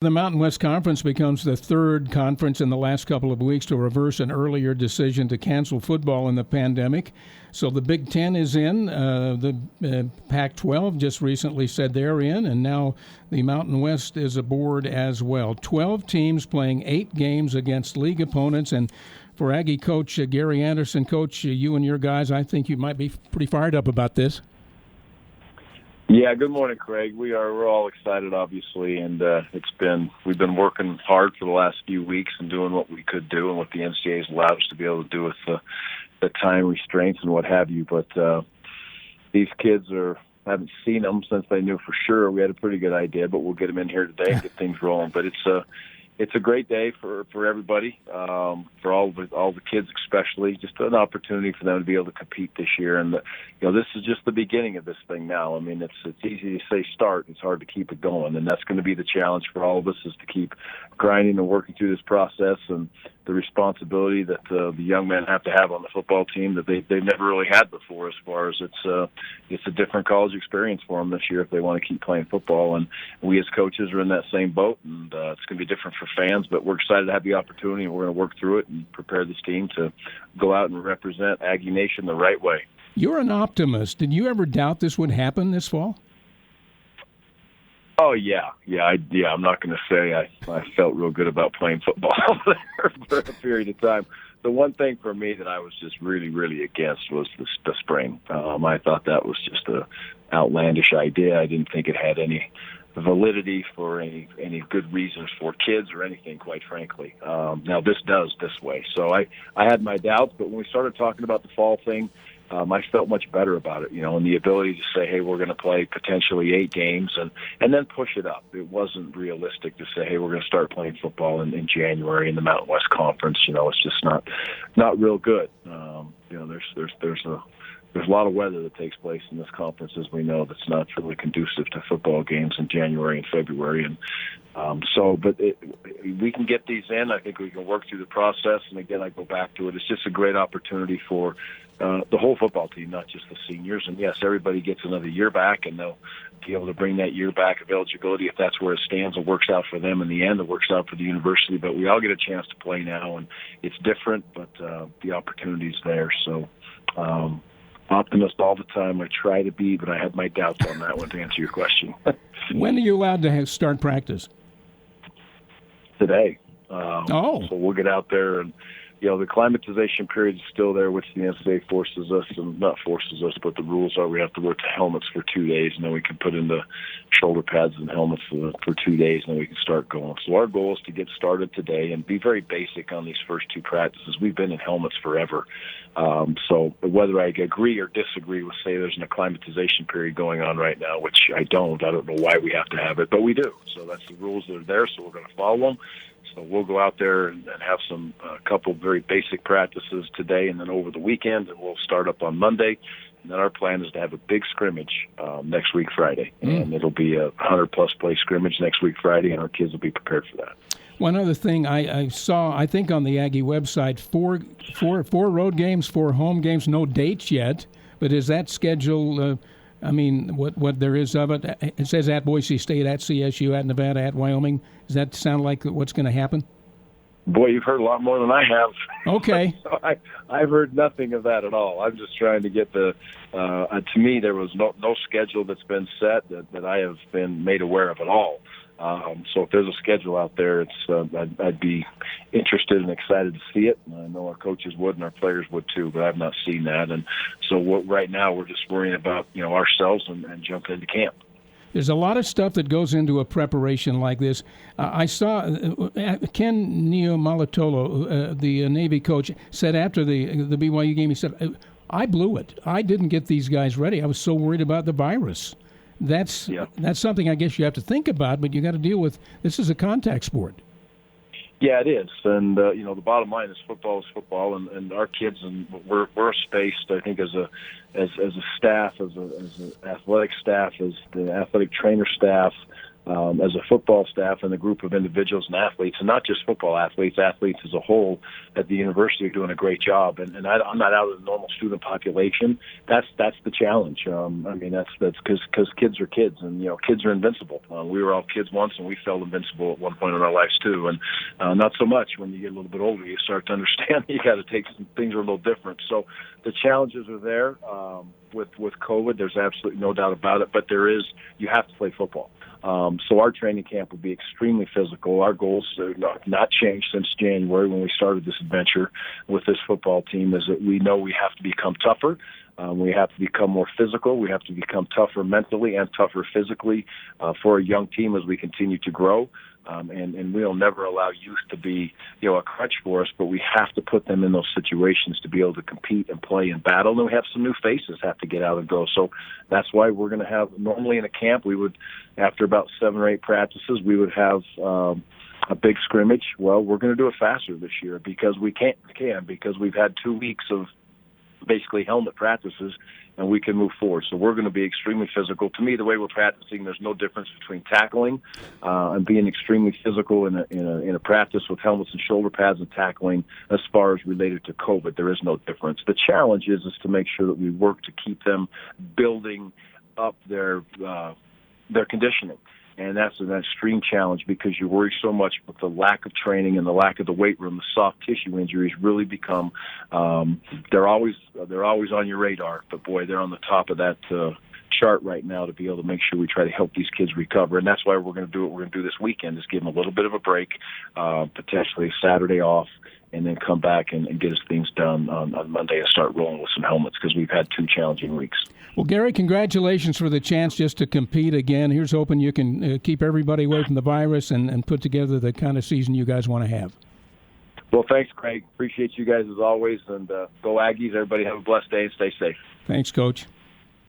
The Mountain West Conference becomes the third conference in the last couple of weeks to reverse an earlier decision to cancel football in the pandemic. So the Big Ten is in. The Pac-12 just recently said they're in, and now the Mountain West is aboard as well. 12 teams playing 8 games against league opponents. And for Aggie coach Gary Andersen, Coach, you and your guys, I think you might be pretty fired up about this. Yeah, good morning, Craig. We're all excited, obviously, and we've been working hard for the last few weeks and doing what we could do and what the NCAA has allowed us to be able to do with the time restraints and what have you. But these kids haven't seen them since they knew for sure. We had a pretty good idea, but we'll get them in here today and get things rolling. But it's a great day for everybody, for all the kids especially. Just an opportunity for them to be able to compete this year. And this is just the beginning of this thing now. I mean, it's easy to say start. It's hard to keep it going, and that's going to be the challenge for all of us, is to keep grinding and working through this process, and the responsibility that the young men have to have on the football team that they've never really had before. As far as it's a different college experience for them this year if they want to keep playing football, and we as coaches are in that same boat, and it's going to be different for fans, but we're excited to have the opportunity, and we're going to work through it and prepare this team to go out and represent Aggie Nation the right way. You're an optimist. Did you ever doubt this would happen this fall? Oh, yeah. I'm not going to say I felt real good about playing football there for a period of time. The one thing for me that I was just really, really against was the spring. I thought that was just an outlandish idea. I didn't think it had any validity for any good reasons for kids or anything, quite frankly. Now, this does this way. So I had my doubts, but when we started talking about the fall thing, I felt much better about it, and the ability to say, hey, we're going to play potentially 8 games and then push it up. It wasn't realistic to say, hey, we're going to start playing football in January in the Mountain West Conference. It's just not real good. There's a lot of weather that takes place in this conference, as we know, that's not really conducive to football games in January and February. And we can get these in. I think we can work through the process. And again, I go back to it. It's just a great opportunity for the whole football team, not just the seniors. And yes, everybody gets another year back, and they'll be able to bring that year back of eligibility if that's where it stands. It works out for them in the end. It works out for the university. But we all get a chance to play now, and it's different, but the opportunity's there. So optimist all the time. I try to be, but I had my doubts on that one, to answer your question. When are you allowed to start practice? Today. So we'll get out there, and the acclimatization period is still there, which the NCAA forces us, and not forces us, but the rules are we have to wear helmets for 2 days, and then we can put in the shoulder pads and helmets for 2 days, and then we can start going. So our goal is to get started today and be very basic on these first 2 practices. We've been in helmets forever. So whether I agree or disagree with, say, there's an acclimatization period going on right now, which I don't know why we have to have it, but we do. So that's the rules that are there, so we're going to follow them. So we'll go out there and have a couple very basic practices today and then over the weekend, and we'll start up on Monday. And then our plan is to have a big scrimmage next week Friday. And it'll be a 100-plus play scrimmage next week Friday, and our kids will be prepared for that. One other thing I saw, I think on the Aggie website, four road games, 4 home games, no dates yet. But is that schedule, what there is of it? It says at Boise State, at CSU, at Nevada, at Wyoming. Does that sound like what's going to happen? Boy, you've heard a lot more than I have. Okay. So I've heard nothing of that at all. I'm just trying to get to me, there was no schedule that's been set that I have been made aware of at all. So if there's a schedule out there, I'd be interested and excited to see it. And I know our coaches would and our players would too, but I've not seen that. And so right now we're just worrying about ourselves and jumping into camp. There's a lot of stuff that goes into a preparation like this. I saw Ken Niumalatolo, the Navy coach, said after the BYU game, he said, I blew it. I didn't get these guys ready. I was so worried about the virus. That's something I guess you have to think about, but you got to deal with. This is a contact sport. Yeah, it is, and the bottom line is football, and our kids, and we're spaced. I think as a staff, as an athletic staff, as the athletic trainer staff, as a football staff and a group of individuals and athletes, and not just football athletes as a whole at the university are doing a great job. And I'm not out of the normal student population. That's the challenge. That's because kids are kids, and kids are invincible. We were all kids once, and we felt invincible at one point in our lives too. And not so much when you get a little bit older. You start to understand you got to take some things are a little different. So the challenges are there with COVID. There's absolutely no doubt about it. But you have to play football. So our training camp will be extremely physical. Our goals have not changed since January when we started this adventure with this football team, is that we know we have to become tougher. We have to become more physical. We have to become tougher mentally and tougher physically for a young team as we continue to grow. And we'll never allow youth to be, a crutch for us, but we have to put them in those situations to be able to compete and play and battle. And we have some new faces have to get out and go. So that's why we're going to have, normally in a camp, we would, after about 7 or 8 practices, we would have a big scrimmage. Well, we're going to do it faster this year because we can, because we've had 2 weeks of basically helmet practices, and we can move forward. So we're going to be extremely physical. To me, the way we're practicing, there's no difference between tackling and being extremely physical in a practice with helmets and shoulder pads and tackling as far as related to COVID. There is no difference. The challenge is to make sure that we work to keep them building up their conditioning. And that's an extreme challenge because you worry so much with the lack of training and the lack of the weight room. The soft tissue injuries really become they're always on your radar. But boy, they're on the top of that chart right now to be able to make sure we try to help these kids recover. And that's why we're going to do what we're going to do this weekend, is give them a little bit of a break, potentially Saturday off, and then come back and get us things done on Monday and start rolling with some helmets because we've had 2 challenging weeks. Well, Gary, congratulations for the chance just to compete again. Here's hoping you can keep everybody away from the virus and put together the kind of season you guys want to have. Well, thanks, Craig. Appreciate you guys as always. And go Aggies. Everybody have a blessed day and stay safe. Thanks, Coach.